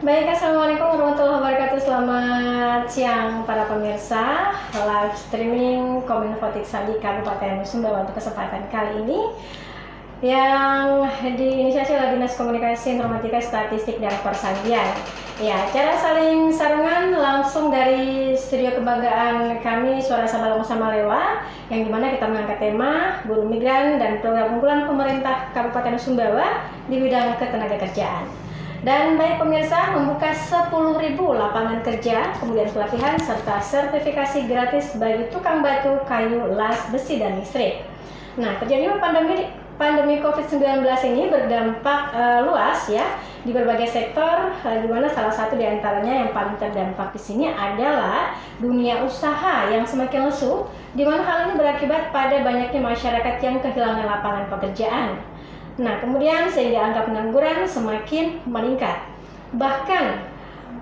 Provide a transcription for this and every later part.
Baik, Assalamualaikum warahmatullahi wabarakatuh. Selamat siang para pemirsa live streaming Kominfotik Sandi Kabupaten Sumbawa untuk kesempatan kali ini yang diinisiasi oleh Dinas Komunikasi Informatika Statistik dan Persandian. Ya, cara saling sarungan langsung dari studio kebanggaan kami Suara Sabalong Samalewa, yang dimana kita mengangkat tema buruh migran dan program unggulan pemerintah Kabupaten Sumbawa di bidang ketenagakerjaan. Dan baik pemirsa, membuka 10.000 lapangan kerja, kemudian pelatihan serta sertifikasi gratis bagi tukang batu, kayu, las, besi, dan listrik. Nah, terjadinya pandemi COVID-19 ini berdampak luas ya di berbagai sektor, di mana salah satu di antaranya yang paling terdampak di sini adalah dunia usaha yang semakin lesu, di mana hal ini berakibat pada banyaknya masyarakat yang kehilangan lapangan pekerjaan. Nah, kemudian sehingga angka pengangguran semakin meningkat. Bahkan,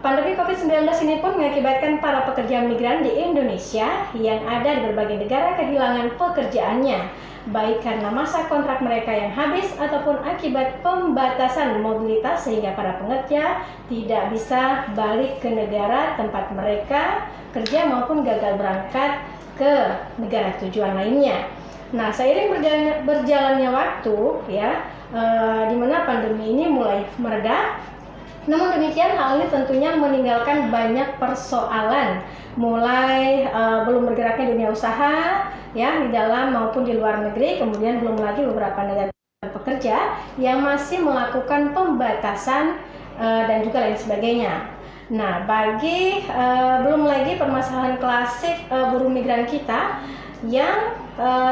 pandemi COVID-19 ini pun mengakibatkan para pekerja migran di Indonesia yang ada di berbagai negara kehilangan pekerjaannya, baik karena masa kontrak mereka yang habis ataupun akibat pembatasan mobilitas sehingga para pekerja tidak bisa balik ke negara tempat mereka kerja maupun gagal berangkat ke negara tujuan lainnya. Nah, seiring berjalannya waktu, ya, di mana pandemi ini mulai mereda, namun demikian hal ini tentunya meninggalkan banyak persoalan, mulai belum bergeraknya dunia usaha, ya, di dalam maupun di luar negeri, kemudian belum lagi beberapa negara pekerja yang masih melakukan pembatasan dan juga lain sebagainya. Nah, belum lagi permasalahan klasik buruh migran kita yang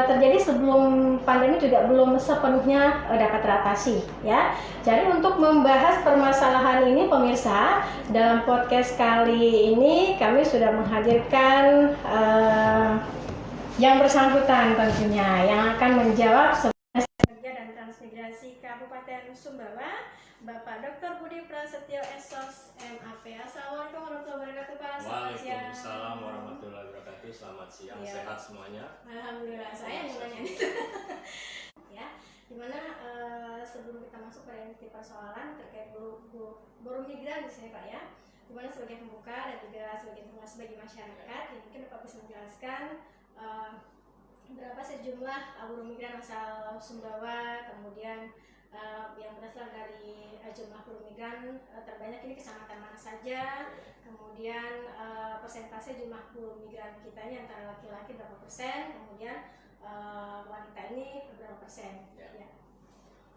terjadi sebelum pandemi juga belum sepenuhnya dapat teratasi ya. Jadi untuk membahas permasalahan ini pemirsa, dalam podcast kali ini kami sudah menghadirkan yang bersangkutan tentunya yang akan menjawab kerja dan transmigrasi Kabupaten Sumbawa, Bapak Dr. Budi Prasetyo SOS MAP. Assalamualaikum warahmatullahi wabarakatuh, Pak. Waalaikumsalam warahmatullahi wabarakatuh. Selamat siang, ya. Sehat semuanya. Alhamdulillah, saya yang nanya itu. Ya, dimana sebelum kita masuk pada inti persoalan terkait buruh migran di sini, Pak, ya, dimana sebagai pembuka dan juga sebagai informasi bagi masyarakat, ya, mungkin Bapak bisa menjelaskan berapa sih jumlah buruh migran asal Sumbawa, kemudian yang berasal dari jumlah buruh migran terbanyak ini kecamatan mana saja, kemudian persentase jumlah buruh migran kita ini antara laki-laki berapa persen, kemudian wanita ini berapa persen. Ya.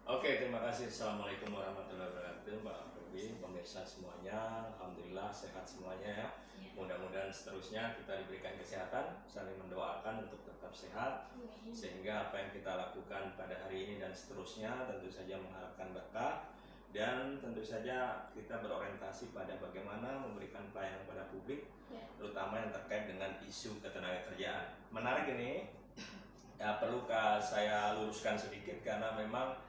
Oke, terima kasih. Assalamualaikum warahmatullahi wabarakatuh, Mbak Perbi, pemirsa semuanya. Alhamdulillah sehat semuanya ya. Mudah-mudahan seterusnya kita diberikan kesehatan, saling mendoakan untuk tetap sehat, sehingga apa yang kita lakukan pada hari ini dan seterusnya tentu saja mengharapkan berkah, dan tentu saja kita berorientasi pada bagaimana memberikan pelayanan pada publik, terutama yang terkait dengan isu ketenagakerjaan. Menarik ini, ya, perlukah saya luruskan sedikit karena memang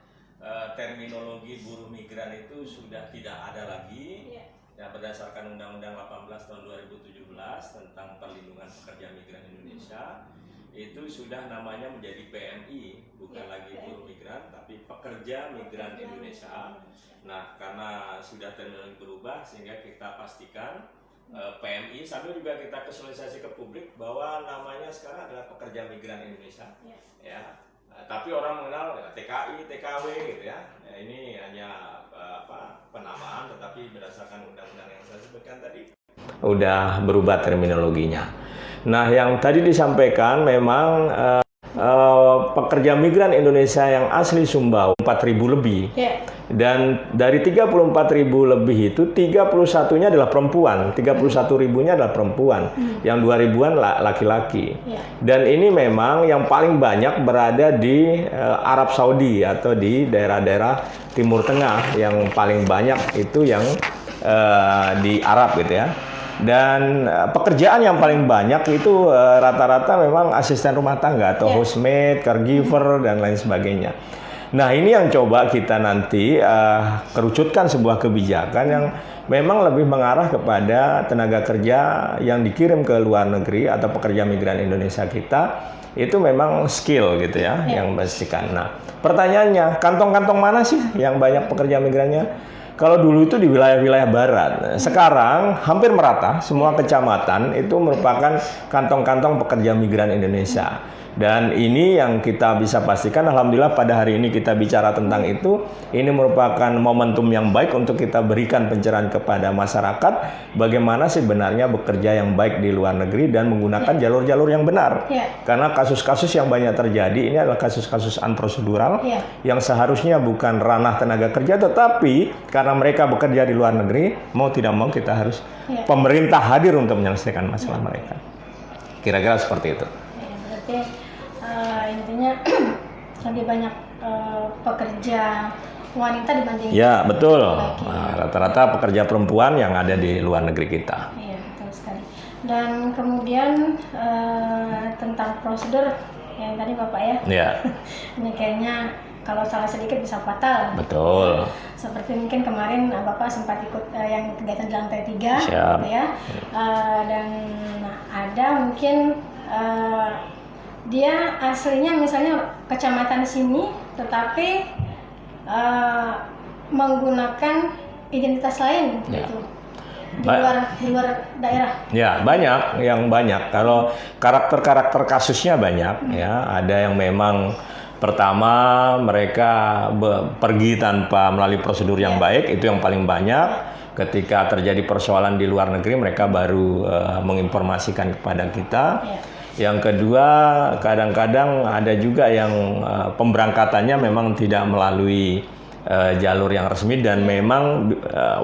terminologi buruh migran itu sudah tidak ada lagi. Ya, berdasarkan Undang-Undang 18 tahun 2017 tentang perlindungan pekerja migran Indonesia, itu sudah namanya menjadi PMI, bukan lagi buruh migran tapi pekerja migran Indonesia. Nah, karena sudah terminologi berubah, sehingga kita pastikan PMI, sambil juga kita sosialisasi ke publik bahwa namanya sekarang adalah pekerja migran Indonesia. Ya, tapi orang mengenal ya, TKI, TKW gitu ya. Nah, ini hanya penamaan, tetapi berdasarkan undang-undang yang saya sebutkan tadi udah berubah terminologinya. Nah, yang tadi disampaikan memang pekerja migran Indonesia yang asli Sumbawa 4.000 lebih. Dan dari 34.000 lebih itu 31-nya adalah perempuan, 31.000-nya adalah perempuan, yang 2.000-an laki-laki. Dan ini memang yang paling banyak berada di Arab Saudi atau di daerah-daerah Timur Tengah, yang paling banyak itu yang di Arab gitu ya. Dan pekerjaan yang paling banyak itu rata-rata memang asisten rumah tangga atau housemaid, caregiver, dan lain sebagainya. Nah, ini yang coba kita nanti kerucutkan sebuah kebijakan yang memang lebih mengarah kepada tenaga kerja yang dikirim ke luar negeri atau pekerja migran Indonesia kita, itu memang skill gitu ya, yang basikan. Nah, pertanyaannya, kantong-kantong mana sih yang banyak pekerja migrannya? Kalau dulu itu di wilayah-wilayah barat, sekarang hampir merata semua kecamatan itu merupakan kantong-kantong pekerja migran Indonesia. Dan ini yang kita bisa pastikan, alhamdulillah pada hari ini kita bicara tentang itu, ini merupakan momentum yang baik untuk kita berikan pencerahan kepada masyarakat bagaimana sebenarnya bekerja yang baik di luar negeri dan menggunakan jalur-jalur yang benar. Karena kasus-kasus yang banyak terjadi ini adalah kasus-kasus unprosedural yang seharusnya bukan ranah tenaga kerja, tetapi karena mereka bekerja di luar negeri, mau tidak mau kita harus pemerintah hadir untuk menyelesaikan masalah mereka. Kira-kira seperti itu. Berarti intinya lebih banyak pekerja wanita dibanding ya betul. Rata-rata pekerja perempuan yang ada di luar negeri kita. Iya betul sekali. Dan kemudian tentang prosedur yang tadi Bapak ya. Ini kayaknya kalau salah sedikit bisa fatal. Betul. Seperti mungkin kemarin Bapak sempat ikut yang kegiatan di lantai 3 Siap. gitu ya. Dan ada mungkin dia aslinya misalnya kecamatan sini, tetapi menggunakan identitas lain gitu di luar daerah. Ya banyak. Kalau karakter kasusnya banyak ya. Ada yang memang pertama mereka pergi tanpa melalui prosedur yang baik, itu yang paling banyak. Ketika terjadi persoalan di luar negeri, mereka baru menginformasikan kepada kita. Yang kedua, kadang-kadang ada juga yang pemberangkatannya memang tidak melalui jalur yang resmi dan memang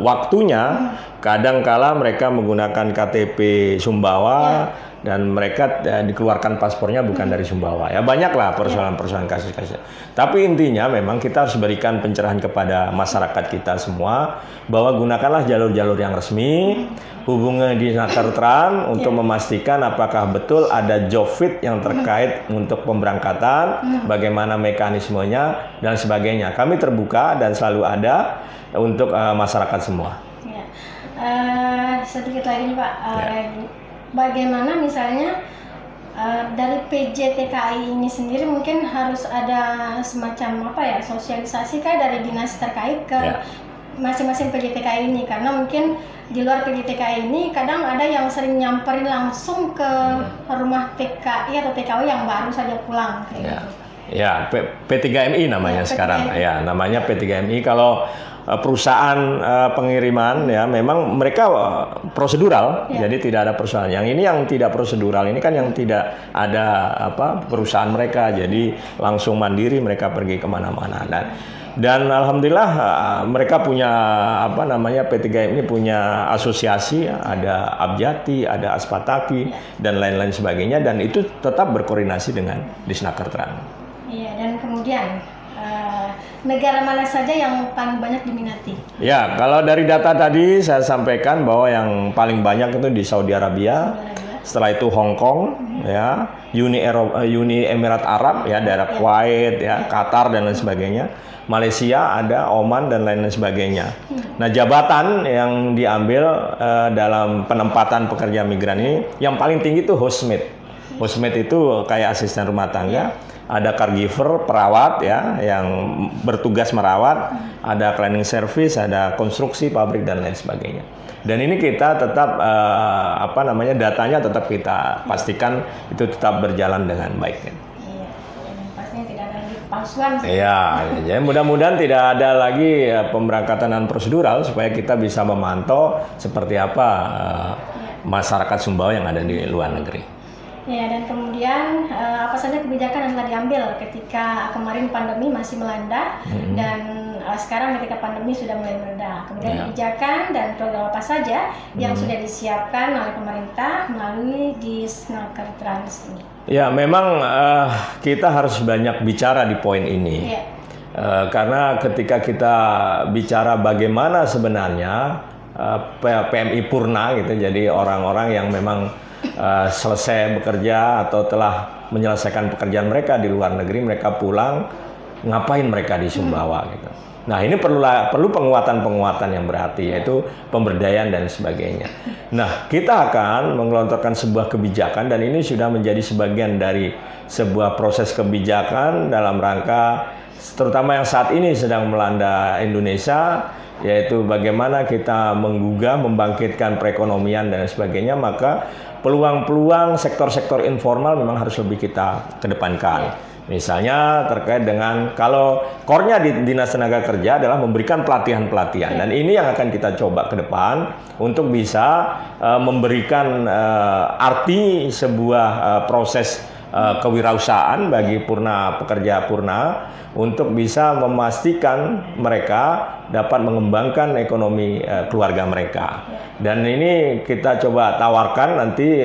waktunya kadang-kala mereka menggunakan KTP Sumbawa dan mereka dikeluarkan paspornya bukan dari Sumbawa. Ya banyaklah persoalan-persoalan kasus-kasus. Tapi intinya memang kita harus berikan pencerahan kepada masyarakat kita semua bahwa gunakanlah jalur-jalur yang resmi, hubungi di Snakertrans untuk memastikan apakah betul ada job fit yang terkait untuk pemberangkatan, bagaimana mekanismenya dan sebagainya. Kami terbuka dan selalu ada untuk masyarakat semua. Sedikit lagi nih Pak. Bagaimana misalnya dari PJTKI ini sendiri mungkin harus ada semacam sosialisasi dari dinas terkait ke masing-masing PJTKI ini, karena mungkin di luar PJTKI ini kadang ada yang sering nyamperin langsung ke rumah TKI atau TKW yang baru saja pulang kayak gitu. Ya, P3MI namanya sekarang. Ya, namanya P3MI. Kalau perusahaan pengiriman ya memang mereka prosedural, jadi tidak ada persoalan. Yang ini yang tidak prosedural ini kan yang tidak ada perusahaan mereka, jadi langsung mandiri mereka pergi kemana-mana. Dan alhamdulillah mereka punya P3 ini punya asosiasi, ada Abjati, ada Aspataki dan lain-lain sebagainya, dan itu tetap berkoordinasi dengan Snakertrans. Iya, dan kemudian negara mana saja yang paling banyak diminati? Ya, kalau dari data tadi saya sampaikan bahwa yang paling banyak itu di Saudi Arabia. Setelah itu Hong Kong, Uni Emirat Arab, daerah Kuwait, Qatar dan lain sebagainya. Malaysia ada, Oman dan lain sebagainya. Nah, jabatan yang diambil dalam penempatan pekerja migran ini yang paling tinggi itu housemate. Housemate itu kayak asisten rumah tangga. Ada caregiver, perawat yang bertugas merawat, ada cleaning service, ada konstruksi, pabrik dan lain sebagainya. Dan ini kita tetap datanya tetap kita pastikan itu tetap berjalan dengan baik. Iya, pastinya tidak ada lagi palsuan. Iya, jadi mudah-mudahan tidak ada lagi pemberangkatan non prosedural supaya kita bisa memantau seperti apa masyarakat Sumbawa yang ada di luar negeri. Ya, dan kemudian apa saja kebijakan yang telah diambil ketika kemarin pandemi masih melanda dan sekarang ketika pandemi sudah mulai mereda. Kemudian kebijakan dan program apa saja yang sudah disiapkan oleh pemerintah melalui di Snakertrans ini? Ya, memang kita harus banyak bicara di poin ini. Karena ketika kita bicara bagaimana sebenarnya PMI Purna gitu, jadi orang-orang yang memang selesai bekerja atau telah menyelesaikan pekerjaan mereka di luar negeri, mereka pulang, ngapain mereka di Sumbawa gitu. Nah, ini perlu penguatan yang berarti, yaitu pemberdayaan dan sebagainya. Nah, kita akan menggelontorkan sebuah kebijakan dan ini sudah menjadi sebagian dari sebuah proses kebijakan dalam rangka terutama yang saat ini sedang melanda Indonesia, yaitu bagaimana kita menggugah, membangkitkan perekonomian dan sebagainya, maka peluang-peluang sektor-sektor informal memang harus lebih kita kedepankan. Misalnya terkait dengan, kalau core-nya di Dinas Tenaga Kerja adalah memberikan pelatihan-pelatihan, dan ini yang akan kita coba ke depan untuk bisa memberikan arti sebuah proses kewirausahaan bagi pekerja purna untuk bisa memastikan mereka dapat mengembangkan ekonomi keluarga mereka. Dan ini kita coba tawarkan nanti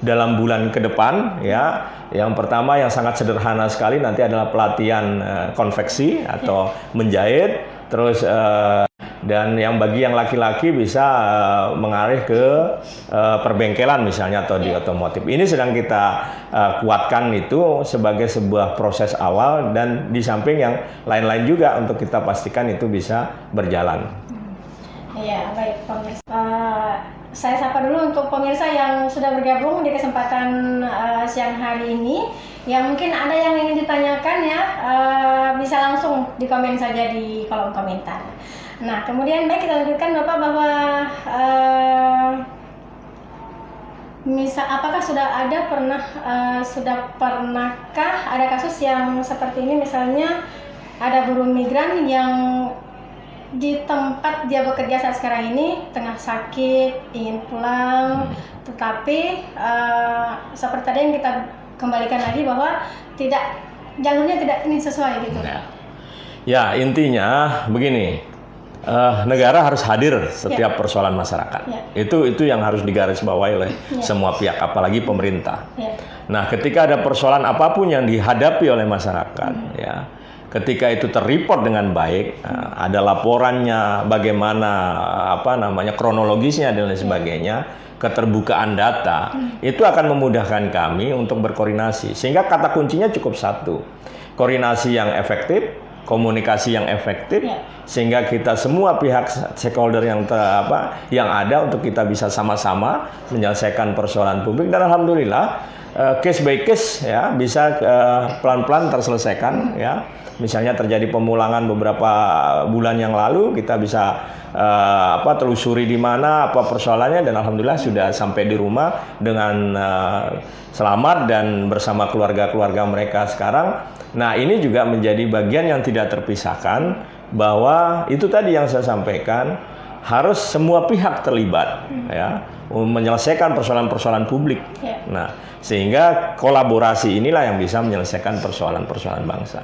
dalam bulan ke depan ya. Yang pertama yang sangat sederhana sekali nanti adalah pelatihan konveksi atau menjahit, terus dan yang bagi yang laki-laki bisa mengarah ke perbengkelan misalnya atau di otomotif. Ini sedang kita kuatkan itu sebagai sebuah proses awal, dan di samping yang lain-lain juga untuk kita pastikan itu bisa berjalan. Iya, baik pemirsa. Saya sapa dulu untuk pemirsa yang sudah bergabung di kesempatan siang hari ini. Ya, mungkin ada yang ingin ditanyakan ya, bisa langsung di komen saja di kolom komentar. Nah, kemudian baik kita lanjutkan Bapak, bahwa apakah sudah pernahkah ada kasus yang seperti ini, misalnya ada buruh migran yang di tempat dia bekerja saat sekarang ini tengah sakit, ingin pulang, tetapi seperti tadi yang kita kembalikan lagi bahwa jalurnya tidak ini sesuai gitu. Ya, intinya begini, negara harus hadir setiap persoalan masyarakat. Itu yang harus digarisbawahi oleh semua pihak, apalagi pemerintah. Nah, ketika ada persoalan apapun yang dihadapi oleh masyarakat, ya, ketika itu terreport dengan baik, ada laporannya, bagaimana kronologisnya dan lain sebagainya, keterbukaan data, itu akan memudahkan kami untuk berkoordinasi. Sehingga kata kuncinya cukup satu, koordinasi yang efektif, komunikasi yang efektif, sehingga kita semua pihak stakeholder yang ada untuk kita bisa sama-sama menyelesaikan persoalan publik, dan alhamdulillah case by case ya bisa pelan-pelan terselesaikan ya. Misalnya terjadi pemulangan beberapa bulan yang lalu, kita bisa telusuri di mana apa persoalannya, dan alhamdulillah sudah sampai di rumah dengan selamat dan bersama keluarga-keluarga mereka sekarang. Nah, ini juga menjadi bagian yang tidak terpisahkan, bahwa itu tadi yang saya sampaikan, harus semua pihak terlibat ya, menyelesaikan persoalan-persoalan publik. Nah, sehingga kolaborasi inilah yang bisa menyelesaikan persoalan-persoalan bangsa.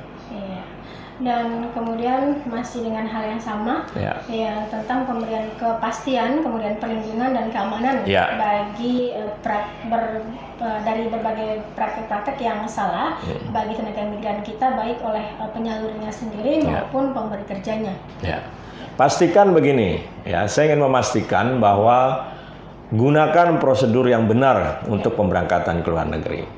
Dan kemudian masih dengan hal yang sama, ya, tentang pemberian kepastian, kemudian perlindungan dan keamanan bagi dari berbagai praktek-praktek yang salah bagi tenaga migran kita, baik oleh penyalurnya sendiri maupun pemberi kerjanya. Pastikan begini, ya, saya ingin memastikan bahwa gunakan prosedur yang benar untuk pemberangkatan ke luar negeri.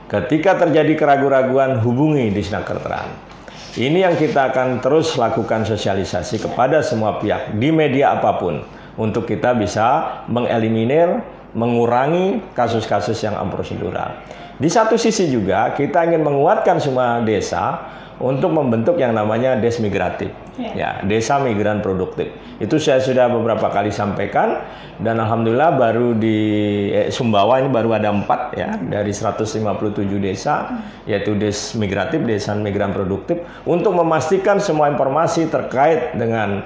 Ketika terjadi keraguan-raguan, hubungi Disnaker Kerjaan. Ini yang kita akan terus lakukan sosialisasi kepada semua pihak di media apapun, untuk kita bisa mengeliminir, mengurangi kasus-kasus yang prosedural. Di satu sisi juga kita ingin menguatkan semua desa untuk membentuk yang namanya des migratif, ya, desa migran produktif. Itu saya sudah beberapa kali sampaikan, dan alhamdulillah baru di Sumbawa ini baru ada 4 ya dari 157 desa, yaitu des migratif, desa migran produktif, untuk memastikan semua informasi terkait dengan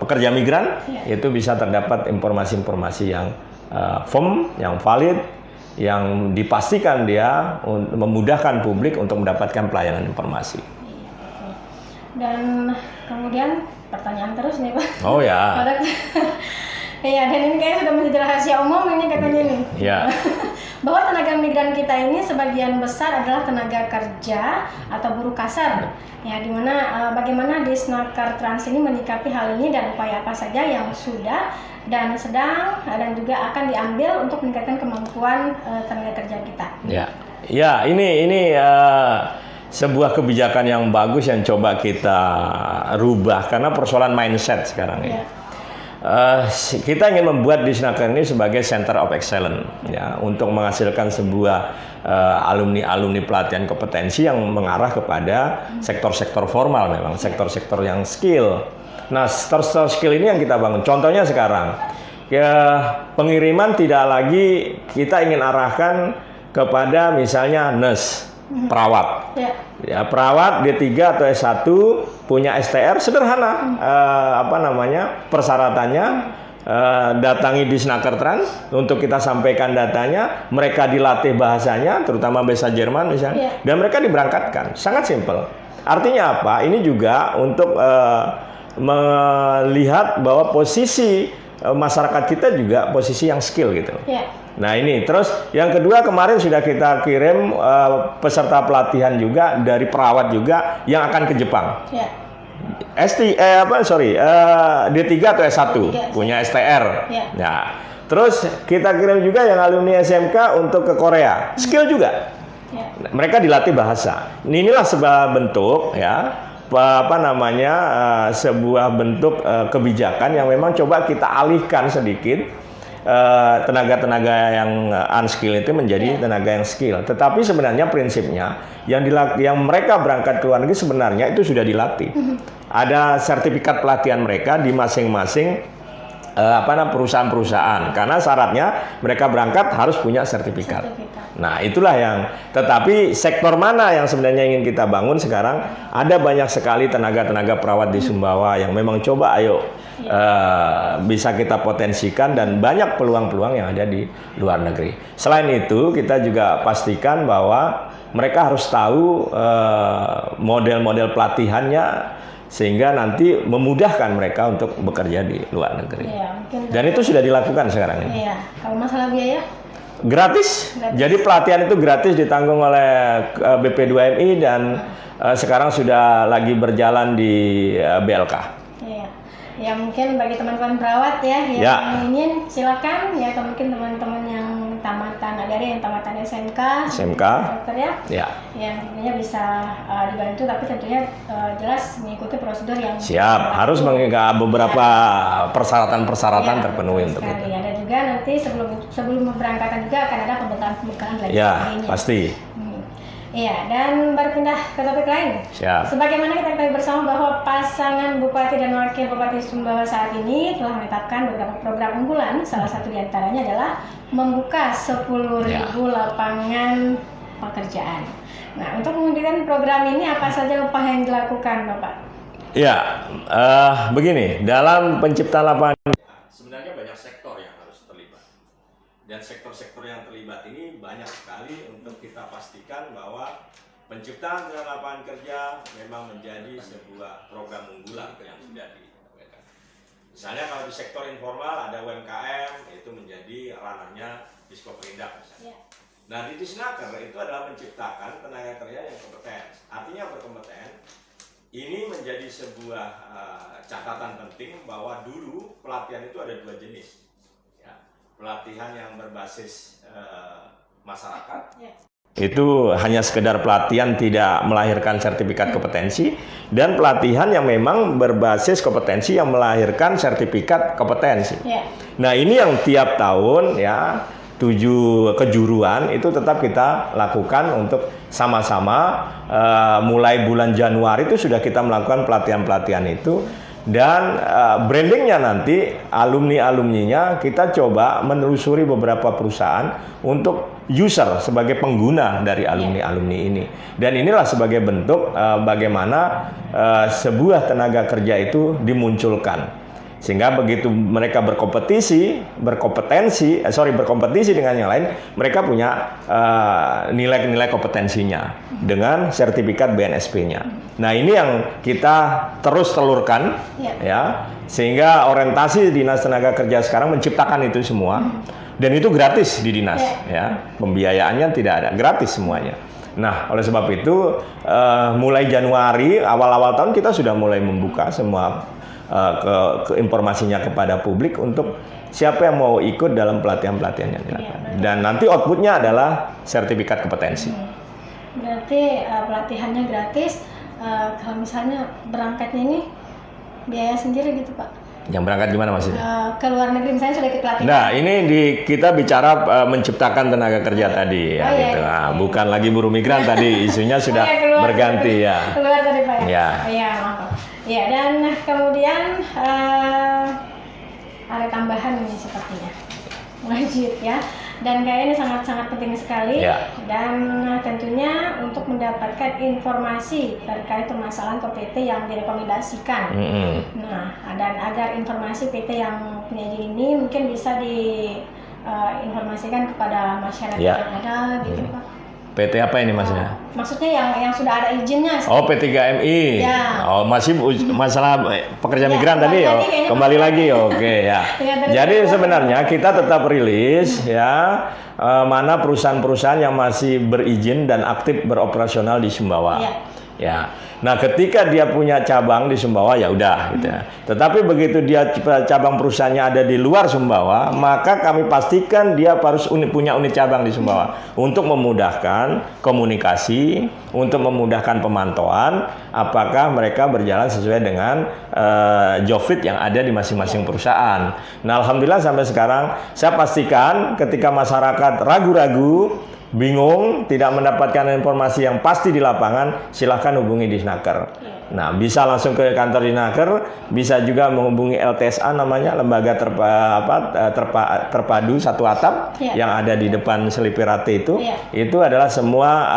pekerja migran itu bisa terdapat informasi-informasi yang firm, yang valid, yang dipastikan dia memudahkan publik untuk mendapatkan pelayanan informasi. Dan kemudian pertanyaan terus nih Pak. Oh ya. Iya, dan ini kayaknya sudah menjadi rahasia umum ini katanya nih. Ya. Bahwa tenaga migran kita ini sebagian besar adalah tenaga kerja atau buruh kasar. Ya, dimana bagaimana Disnaker Trans ini menyikapi hal ini, dan upaya apa saja yang sudah dan sedang dan juga akan diambil untuk meningkatkan kemampuan tenaga kerja kita. Ya, ini sebuah kebijakan yang bagus yang coba kita rubah, karena persoalan mindset sekarang ini. Kita ingin membuat Disnaker ini sebagai Center of Excellence ya, untuk menghasilkan sebuah alumni-alumni pelatihan kompetensi yang mengarah kepada sektor-sektor formal, memang sektor-sektor yang skill. Nah, sektor skill ini yang kita bangun. Contohnya sekarang, ya, pengiriman tidak lagi kita ingin arahkan kepada misalnya nurse, perawat. Ya, perawat D3 atau S1 punya STR sederhana, persyaratannya, datangi Disnaker Trans untuk kita sampaikan datanya, mereka dilatih bahasanya, terutama bahasa Jerman misalnya, dan mereka diberangkatkan. Sangat simpel. Artinya apa? Ini juga untuk melihat bahwa posisi masyarakat kita juga posisi yang skill gitu. Nah ini, terus yang kedua kemarin sudah kita kirim peserta pelatihan juga dari perawat juga yang akan ke Jepang. D3 atau S1 punya STR. Nah, terus kita kirim juga yang alumni SMK untuk ke Korea, skill juga. Mereka dilatih bahasa. Inilah sebuah bentuk ya, sebuah bentuk kebijakan yang memang coba kita alihkan sedikit. Tenaga-tenaga yang unskill itu menjadi tenaga yang skill. Tetapi sebenarnya prinsipnya yang mereka berangkat ke luar negeri sebenarnya itu sudah dilatih. Ada sertifikat pelatihan mereka di masing-masing perusahaan-perusahaan. Karena syaratnya mereka berangkat harus punya sertifikat. Nah, itulah yang. Tetapi sektor mana yang sebenarnya ingin kita bangun sekarang? Ada banyak sekali tenaga-tenaga perawat di Sumbawa yang memang coba bisa kita potensikan, dan banyak peluang-peluang yang ada di luar negeri. Selain itu, kita juga pastikan bahwa mereka harus tahu model-model pelatihannya sehingga nanti memudahkan mereka untuk bekerja di luar negeri. Dan itu sudah dilakukan sekarang ini. Kalau masalah biaya? Gratis. Jadi pelatihan itu gratis, ditanggung oleh BP2MI, dan sekarang sudah lagi berjalan di BLK. Ya mungkin bagi teman-teman perawat ya yang ingin, silakan ya, atau mungkin teman-teman yang tamatan, ada yang tamatan SMK dokter ya, yang tentunya bisa dibantu, tapi tentunya jelas mengikuti prosedur yang harus mengikuti beberapa persyaratan terpenuhi untuk itu. Ada juga nanti sebelum memberangkatkan juga akan ada pembekalan lagi. Pasti. Iya, dan berpindah ke topik lain. Sebagaimana kita ketahui bersama bahwa pasangan Bupati dan Wakil Bupati Sumbawa saat ini telah menetapkan beberapa program unggulan. Salah satu diantaranya adalah membuka 10.000 lapangan pekerjaan. Nah, untuk mewujudkan program ini apa saja upaya yang dilakukan, Bapak? Ya, begini, dalam penciptaan lapangan sebenarnya banyak sektor yang harus terlibat. Dan sektor-sektor yang terlibat ini banyak sekali untuk kita pastikan bahwa penciptaan lapangan kerja memang menjadi sebuah program unggulan yang sudah dilakukan. Misalnya kalau di sektor informal ada UMKM, itu menjadi ranahnya Diskoperindak misalnya. Nah, di Disnaker itu adalah menciptakan tenaga kerja yang kompeten. Artinya berkompeten. Ini menjadi sebuah catatan penting bahwa dulu pelatihan itu ada dua jenis. Pelatihan yang berbasis masyarakat, itu hanya sekedar pelatihan tidak melahirkan sertifikat kompetensi, dan pelatihan yang memang berbasis kompetensi yang melahirkan sertifikat kompetensi. Nah, ini yang tiap tahun 7 kejuruan itu tetap kita lakukan untuk sama-sama mulai bulan Januari itu sudah kita melakukan pelatihan-pelatihan itu. Dan brandingnya nanti alumni-alumninya kita coba menelusuri beberapa perusahaan untuk user sebagai pengguna dari alumni-alumni ini. Dan inilah sebagai bentuk bagaimana sebuah tenaga kerja itu dimunculkan. Sehingga begitu mereka berkompetisi dengan yang lain, mereka punya nilai-nilai kompetensinya dengan sertifikat BNSP-nya. Nah, ini yang kita terus telurkan, sehingga orientasi Dinas Tenaga Kerja sekarang menciptakan itu semua, dan itu gratis di dinas, pembiayaannya tidak ada, gratis semuanya. Nah, oleh sebab itu mulai Januari awal-awal tahun kita sudah mulai membuka semua ke informasinya kepada publik untuk siapa yang mau ikut dalam pelatihan-pelatihan yang dilakukan. Dan nanti outputnya adalah sertifikat kompetensi. Berarti pelatihannya gratis. Kalau misalnya berangkatnya ini biaya sendiri gitu, Pak? Yang berangkat gimana maksudnya? Ke luar negeri misalnya sudah ikut pelatihan. Nah, ini kita bicara menciptakan tenaga kerja tadi ya, Oh, iya, gitu. iya. Nah, bukan lagi buruh migran tadi, isunya sudah Iya, keluar berganti tadi. ya. Keluar tadi Pak ya? Ya. Iya, maaf. Ya, dan kemudian ada tambahan ini sepertinya. Lanjut ya. Dan kayaknya ini sangat-sangat penting sekali. Ya. Dan tentunya untuk mendapatkan informasi terkait permasalahan ke PT yang direkomendasikan. Nah, dan agar informasi PT yang punya izin ini mungkin bisa diinformasikan kepada masyarakat Ya. yang ada gitu Pak. PT apa ini maksudnya? Maksudnya yang sudah ada izinnya. Oh, P3MI. Ya. Oh, masih masalah pekerja Ya, migran tadi ya. kembali kayaknya. Kembali lagi. Oke, ya. Ya, Jadi sebenarnya kita tetap rilis ya mana perusahaan-perusahaan yang masih berizin dan aktif beroperasional di Sumbawa. Ya. Ya. Nah, ketika dia punya cabang di Sumbawa ya udah gitu ya. Tetapi begitu dia cabang perusahaannya ada di luar Sumbawa, maka kami pastikan dia harus punya unit cabang di Sumbawa untuk memudahkan komunikasi, untuk memudahkan pemantauan apakah mereka berjalan sesuai dengan job fit yang ada di masing-masing perusahaan. Nah, alhamdulillah sampai sekarang saya pastikan ketika masyarakat ragu-ragu, bingung, tidak mendapatkan informasi yang pasti di lapangan, silahkan hubungi Disnaker. Nah, bisa langsung ke kantor Disnaker, bisa juga menghubungi LTSA namanya, Lembaga Terpadu Satu Atap, yang ada di depan Selipirate itu. Itu adalah semua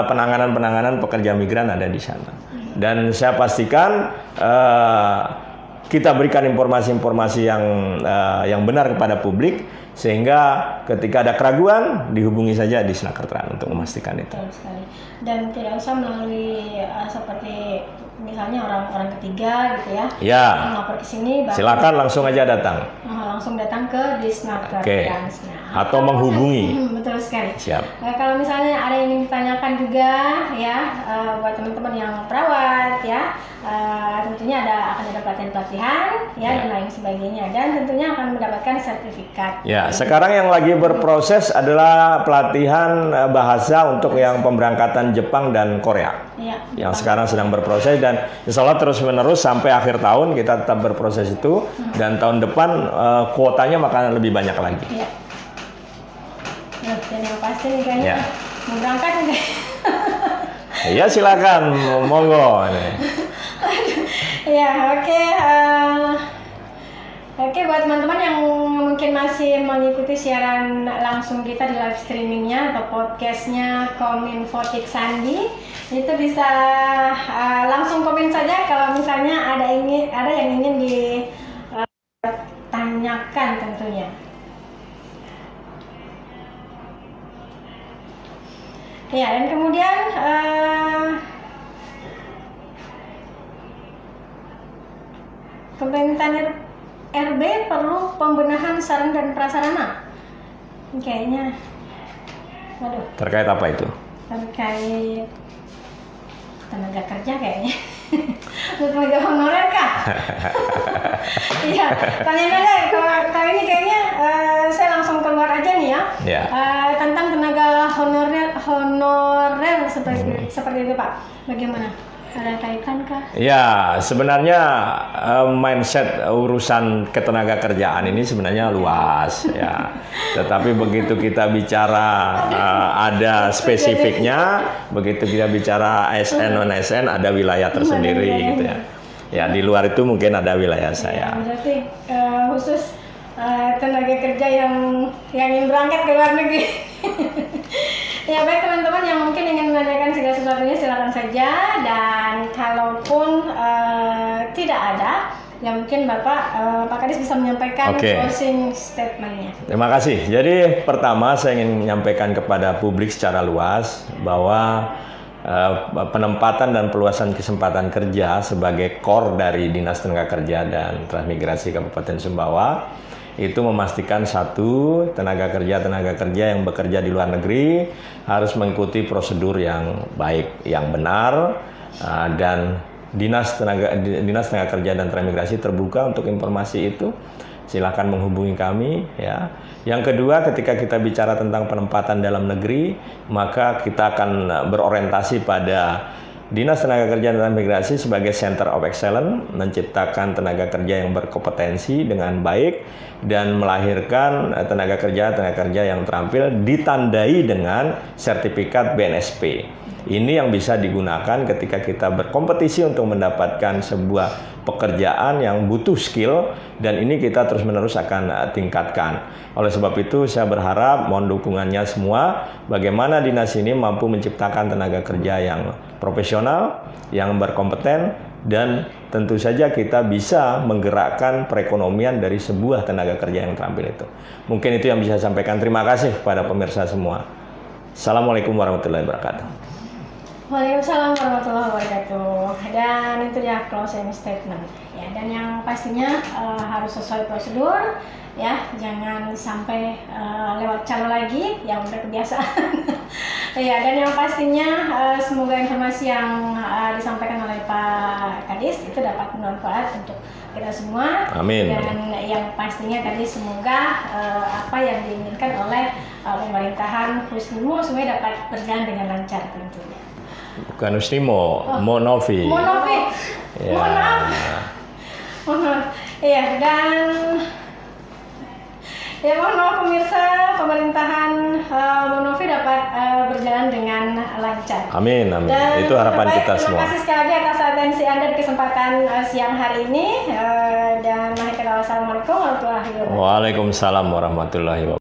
penanganan pekerja migran ada di sana. Dan saya pastikan kita berikan informasi-informasi yang benar kepada publik, sehingga ketika ada keraguan dihubungi saja di Snakertran untuk memastikan itu. Betul sekali. Dan tidak usah melalui seperti misalnya orang ketiga gitu ya. Ya. Melapor ke sini. Silakan langsung aja datang. Langsung datang ke Disnaker. Oke. Atau menghubungi. Betul sekali. Siap. Kalau misalnya ada yang ingin ditanyakan juga ya buat teman-teman yang perawat ya, tentunya akan ada pelatihan-pelatihan ya dan lain sebagainya, dan tentunya akan mendapatkan sertifikat. Ya, sekarang yang lagi berproses adalah pelatihan bahasa untuk yang pemberangkatan Jepang dan Korea. Ya, yang sekarang sedang berproses, dan insya Allah terus menerus sampai akhir tahun kita tetap berproses itu, dan tahun depan kuotanya akan lebih banyak lagi. Ya. Nah, dan yang pasti nih kayaknya mau berangkat nih. Iya, silakan, monggo. Ya, oke. Oke, buat teman-teman yang mungkin masih mengikuti siaran langsung kita di live streamingnya atau podcastnya Kominfotik Sandi, itu bisa langsung komen saja kalau misalnya ada yang ingin ditanyakan tentunya. Ya, dan kemudian pemerintahan RB perlu pembenahan sarana dan prasarana. Kayaknya, waduh. Terkait apa itu? Terkait tenaga kerja kayaknya. Tenaga honorer kah? Iya, tanya-tanya kalau ini kayaknya saya langsung keluar aja nih ya. Tentang tenaga honorer seperti itu Pak. Bagaimana? Ada kaitan kah? Ya, sebenarnya mindset urusan ketenaga kerjaan ini sebenarnya luas ya. Tetapi begitu kita bicara ada spesifiknya, begitu kita bicara ASN non ASN ada wilayah tersendiri gitu ya. Ya, di luar itu mungkin ada wilayah saya. Berarti khusus tenaga kerja yang ingin berangkat ke luar negeri. Ya, baik teman-teman yang mungkin ingin menanyakan segala sesuatunya silakan saja, dan kalaupun tidak ada, ya mungkin Pak Kadis bisa menyampaikan closing statement-nya. Terima kasih. Jadi pertama saya ingin menyampaikan kepada publik secara luas bahwa penempatan dan peluasan kesempatan kerja sebagai core dari Dinas Tenaga Kerja dan Transmigrasi Kabupaten Sumbawa itu memastikan satu, tenaga kerja yang bekerja di luar negeri harus mengikuti prosedur yang baik, yang benar, dan Dinas Tenaga Kerja dan Transmigrasi terbuka untuk informasi itu. Silakan menghubungi kami ya. Yang kedua, ketika kita bicara tentang penempatan dalam negeri, maka kita akan berorientasi pada Dinas Tenaga Kerja dan Transmigrasi sebagai Center of Excellence menciptakan tenaga kerja yang berkompetensi dengan baik dan melahirkan tenaga kerja yang terampil ditandai dengan sertifikat BNSP. Ini yang bisa digunakan ketika kita berkompetisi untuk mendapatkan sebuah pekerjaan yang butuh skill, dan ini kita terus-menerus akan tingkatkan. Oleh sebab itu saya berharap mohon dukungannya semua bagaimana dinas ini mampu menciptakan tenaga kerja yang profesional, yang berkompeten, dan tentu saja kita bisa menggerakkan perekonomian dari sebuah tenaga kerja yang terampil itu. Mungkin itu yang bisa saya sampaikan. Terima kasih kepada pemirsa semua. Assalamualaikum warahmatullahi wabarakatuh. Waalaikumsalam warahmatullahi wabarakatuh. Dan itu ya closing statement ya. Dan yang pastinya harus sesuai prosedur ya, jangan sampai lewat calon lagi yang udah kebiasaan. Ya, dan yang pastinya semoga informasi yang disampaikan oleh Pak Kadis itu dapat bermanfaat untuk kita semua. Amin. Dan yang pastinya tadi semoga apa yang diinginkan oleh pemerintahan Husnimo semuanya dapat berjalan dengan lancar tentunya. Bukan Husnimo, Monovi. Monovi. Ya. Mohon maaf. Mohon maaf. Iya, dan ya mohon maaf pemirsa, pemerintahan Monovi dapat berjalan dengan lancar. Amin, amin. Dan Itu harapan kita terima semua. kasih sekali lagi atas atensi Anda di kesempatan siang hari ini. Dan wassalamualaikum warahmatullahi wabarakatuh. Waalaikumsalam warahmatullahi wabarakatuh.